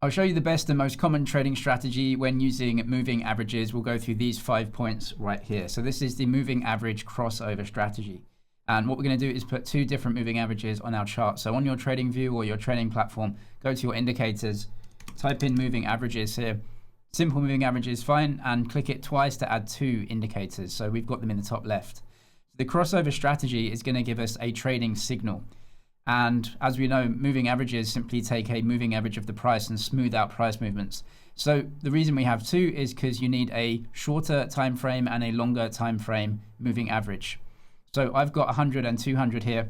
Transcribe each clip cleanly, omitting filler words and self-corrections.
I'll show you the best and most common trading strategy when using moving averages. We'll go through these 5 points right here. So this is the moving average crossover strategy. And what we're going to do is put two different moving averages on our chart. So on your trading view or your trading platform, go to your indicators, type in moving averages here. Simple moving average is fine, and click it twice to add two indicators. So we've got them in the top left. The crossover strategy is going to give us a trading signal. And as we know, moving averages simply take a moving average of the price and smooth out price movements. So the reason we have two is because you need a shorter time frame and a longer time frame moving average. So I've got 100 and 200 here.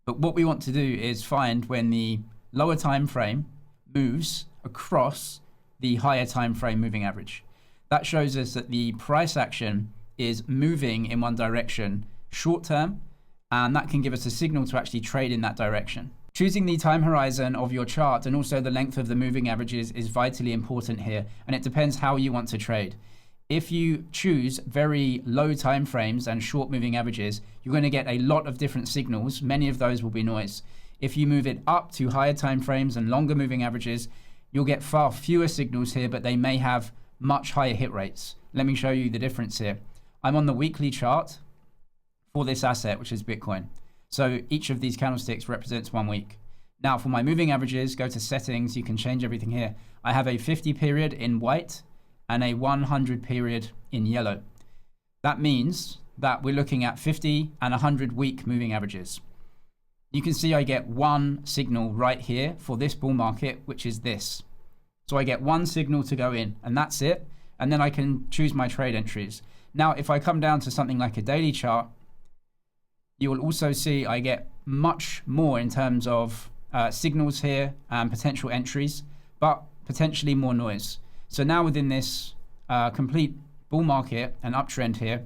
But what we want to do is find when the lower time frame moves across the higher time frame moving average. That shows us that the price action is moving in one direction short term, and that can give us a signal to actually trade in that direction. Choosing the time horizon of your chart and also the length of the moving averages is vitally important here, and it depends how you want to trade. If you choose very low time frames and short moving averages, you're going to get a lot of different signals. Many of those will be noise. If you move it up to higher time frames and longer moving averages, you'll get far fewer signals here, but they may have much higher hit rates. Let me show you the difference here. I'm on the weekly chart for this asset, which is Bitcoin. So each of these candlesticks represents 1 week. Now for my moving averages, go to settings, you can change everything here. I have a 50 period in white and a 100 period in yellow. That means that we're looking at 50 and 100 week moving averages. You can see I get one signal right here for this bull market, which is this. So I get one signal to go in, and that's it. And then I can choose my trade entries. Now, if I come down to something like a daily chart, you will also see I get much more in terms of signals here and potential entries, but potentially more noise. So now within this complete bull market and uptrend here,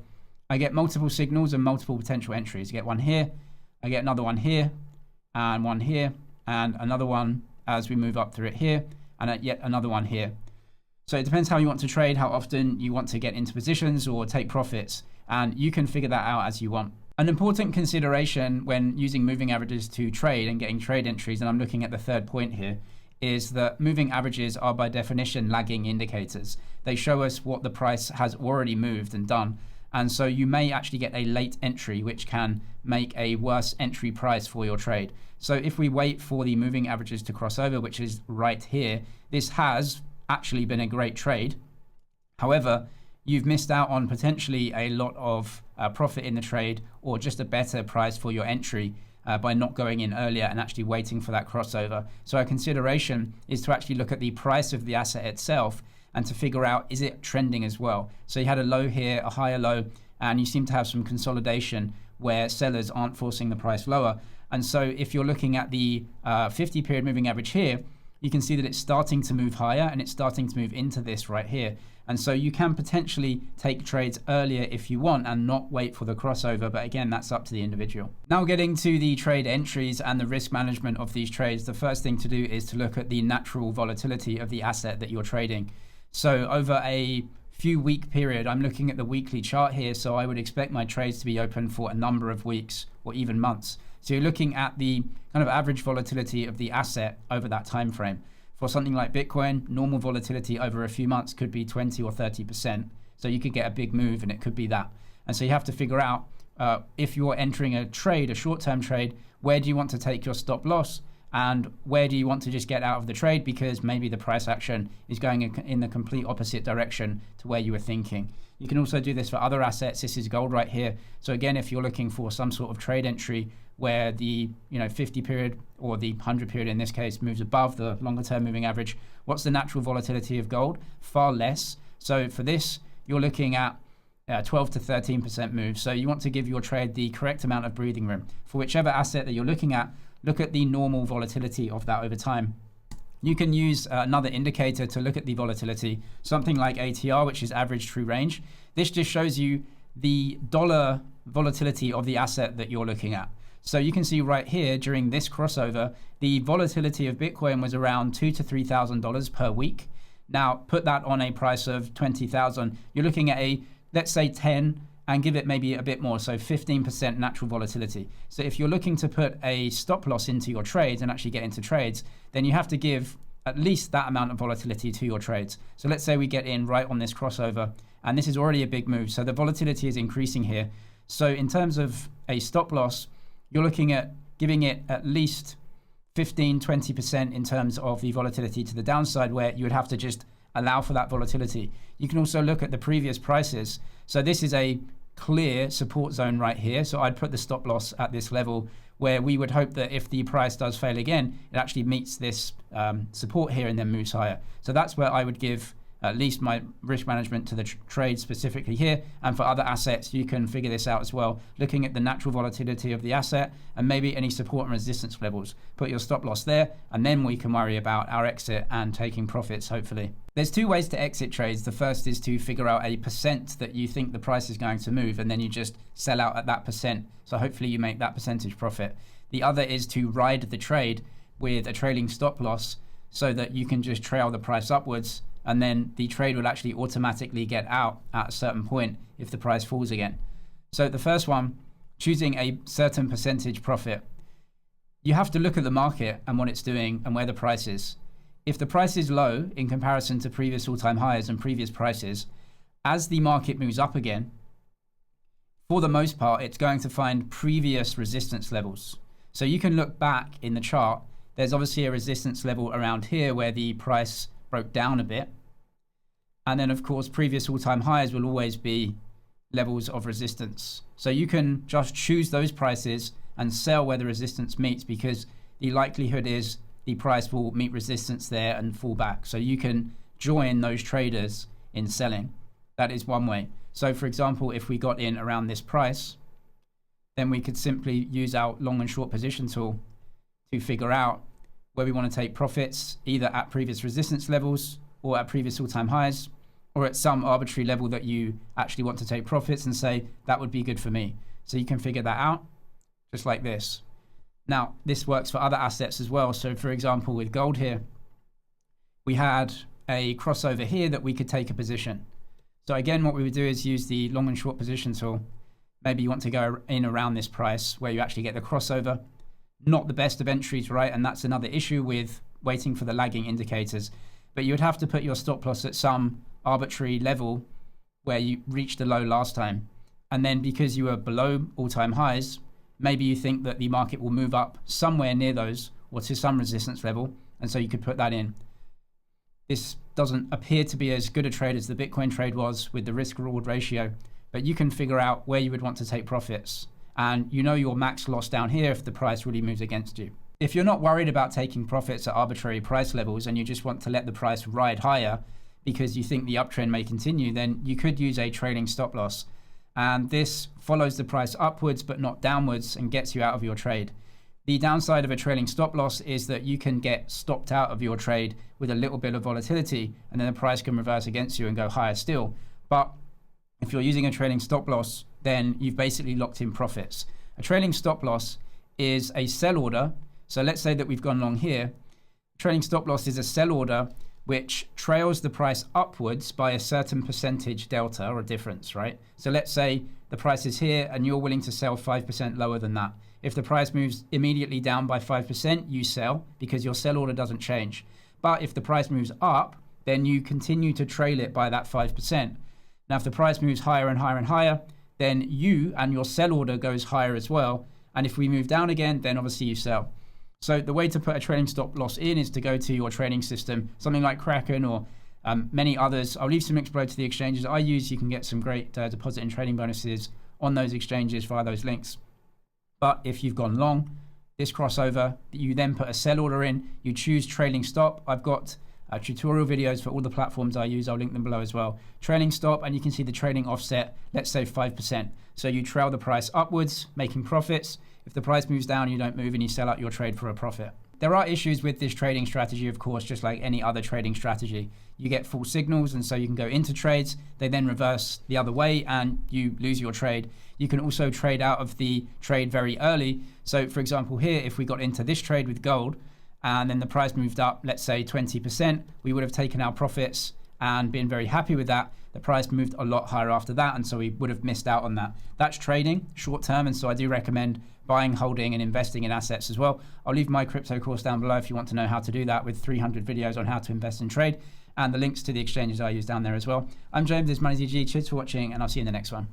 I get multiple signals and multiple potential entries. I get one here, I get another one here, and one here, and another one as we move up through it here, and yet another one here. So it depends how you want to trade, how often you want to get into positions or take profits, and you can figure that out as you want. An important consideration when using moving averages to trade and getting trade entries, and I'm looking at the third point here, is that moving averages are by definition lagging indicators. They show us what the price has already moved and done. And so you may actually get a late entry, which can make a worse entry price for your trade. So if we wait for the moving averages to cross over, which is right here, this has actually been a great trade. However, you've missed out on potentially a lot of profit in the trade or just a better price for your entry by not going in earlier and actually waiting for that crossover. So our consideration is to actually look at the price of the asset itself and to figure out, is it trending as well? So you had a low here, a higher low, and you seem to have some consolidation where sellers aren't forcing the price lower. And so if you're looking at the 50 period moving average here, you can see that it's starting to move higher and it's starting to move into this right here. And so you can potentially take trades earlier if you want and not wait for the crossover. But again, that's up to the individual. Now getting to the trade entries and the risk management of these trades, the first thing to do is to look at the natural volatility of the asset that you're trading. So over a few week period, I'm looking at the weekly chart here. So I would expect my trades to be open for a number of weeks or even months. So you're looking at the kind of average volatility of the asset over that time frame. For something like Bitcoin, normal volatility over a few months could be 20 or 30%. So you could get a big move and it could be that. And so you have to figure out if you're entering a trade, a short-term trade, where do you want to take your stop loss? And where do you want to just get out of the trade because maybe the price action is going in the complete opposite direction to where you were thinking. You can also do this for other assets. This is gold right here. So again, if you're looking for some sort of trade entry where the 50 period or the 100 period in this case moves above the longer term moving average, what's the natural volatility of gold? Far less. So for this, you're looking at 12 to 13% move. So you want to give your trade the correct amount of breathing room. For whichever asset that you're looking at, look at the normal volatility of that over time. You can use another indicator to look at the volatility, something like ATR, which is average true range. This just shows you the dollar volatility of the asset that you're looking at. So you can see right here during this crossover, the volatility of Bitcoin was around $2,000 to $3,000 per week. Now put that on a price of 20,000. You're looking at a, let's say 10 and give it maybe a bit more, so 15% natural volatility. So if you're looking to put a stop loss into your trades and actually get into trades, then you have to give at least that amount of volatility to your trades. So let's say we get in right on this crossover, and this is already a big move. So the volatility is increasing here. So in terms of a stop loss, you're looking at giving it at least 15, 20% in terms of the volatility to the downside, where you would have to just allow for that volatility. You can also look at the previous prices. So this is a clear support zone right here. So I'd put the stop loss at this level, where we would hope that if the price does fail again, it actually meets this support here and then moves higher. So that's where I would give at least my risk management to the trade specifically here. And for other assets, you can figure this out as well, looking at the natural volatility of the asset and maybe any support and resistance levels. Put your stop loss there, and then we can worry about our exit and taking profits, hopefully. There's two ways to exit trades. The first is to figure out a percent that you think the price is going to move, and then you just sell out at that percent. So hopefully you make that percentage profit. The other is to ride the trade with a trailing stop loss, so that you can just trail the price upwards, and then the trade will actually automatically get out at a certain point if the price falls again. So the first one, choosing a certain percentage profit. You have to look at the market and what it's doing and where the price is. If the price is low in comparison to previous all-time highs and previous prices, as the market moves up again, for the most part, it's going to find previous resistance levels. So you can look back in the chart. There's obviously a resistance level around here where the price broke down a bit. And then, of course, previous all-time highs will always be levels of resistance. So you can just choose those prices and sell where the resistance meets, because the likelihood is the price will meet resistance there and fall back. So you can join those traders in selling. That is one way. So for example, if we got in around this price, then we could simply use our long and short position tool to figure out where we want to take profits, either at previous resistance levels or at previous all-time highs, or at some arbitrary level that you actually want to take profits and say, that would be good for me. So you can figure that out just like this. Now, this works for other assets as well. So for example, with gold here, we had a crossover here that we could take a position. So again, what we would do is use the long and short position tool. Maybe you want to go in around this price where you actually get the crossover. Not the best of entries, right? And that's another issue with waiting for the lagging indicators. But you would have to put your stop loss at some arbitrary level where you reached the low last time. And then because you were below all-time highs, maybe you think that the market will move up somewhere near those or to some resistance level. And so you could put that in. This doesn't appear to be as good a trade as the Bitcoin trade was with the risk-reward ratio, but you can figure out where you would want to take profits. And you know your max loss down here if the price really moves against you. If you're not worried about taking profits at arbitrary price levels and you just want to let the price ride higher because you think the uptrend may continue, then you could use a trailing stop loss. And this follows the price upwards but not downwards and gets you out of your trade. The downside of a trailing stop loss is that you can get stopped out of your trade with a little bit of volatility, and then the price can reverse against you and go higher still. But if you're using a trailing stop loss, then you've basically locked in profits. A trailing stop loss is a sell order. So let's say that we've gone long here. Trailing stop loss is a sell order which trails the price upwards by a certain percentage delta or difference, right? So let's say the price is here and you're willing to sell 5% lower than that. If the price moves immediately down by 5%, you sell because your sell order doesn't change. But if the price moves up, then you continue to trail it by that 5%. Now, if the price moves higher and higher and higher, then you and your sell order goes higher as well. And if we move down again, then obviously you sell. So the way to put a trailing stop loss in is to go to your trading system, something like Kraken or many others. I'll leave some links below to the exchanges I use. You can get some great deposit and trading bonuses on those exchanges via those links. But if you've gone long, this crossover, you then put a sell order in, you choose trailing stop. I've got tutorial videos for all the platforms I use. I'll link them below as well. Trailing stop, and you can see the trading offset, let's say 5%. So you trail the price upwards, making profits. If the price moves down, you don't move and you sell out your trade for a profit. There are issues with this trading strategy, of course, just like any other trading strategy. You get false signals, and so you can go into trades. They then reverse the other way and you lose your trade. You can also trade out of the trade very early. So for example, here, if we got into this trade with gold and then the price moved up, let's say 20%, we would have taken our profits and being very happy with that. The price moved a lot higher after that, and so we would have missed out on that. That's trading short term, and so I do recommend buying, holding, and investing in assets as well. I'll leave my crypto course down below if you want to know how to do that, with 300 videos on how to invest and trade, and the links to the exchanges I use down there as well. I'm James, this is Money DG. Cheers for watching, and I'll see you in the next one.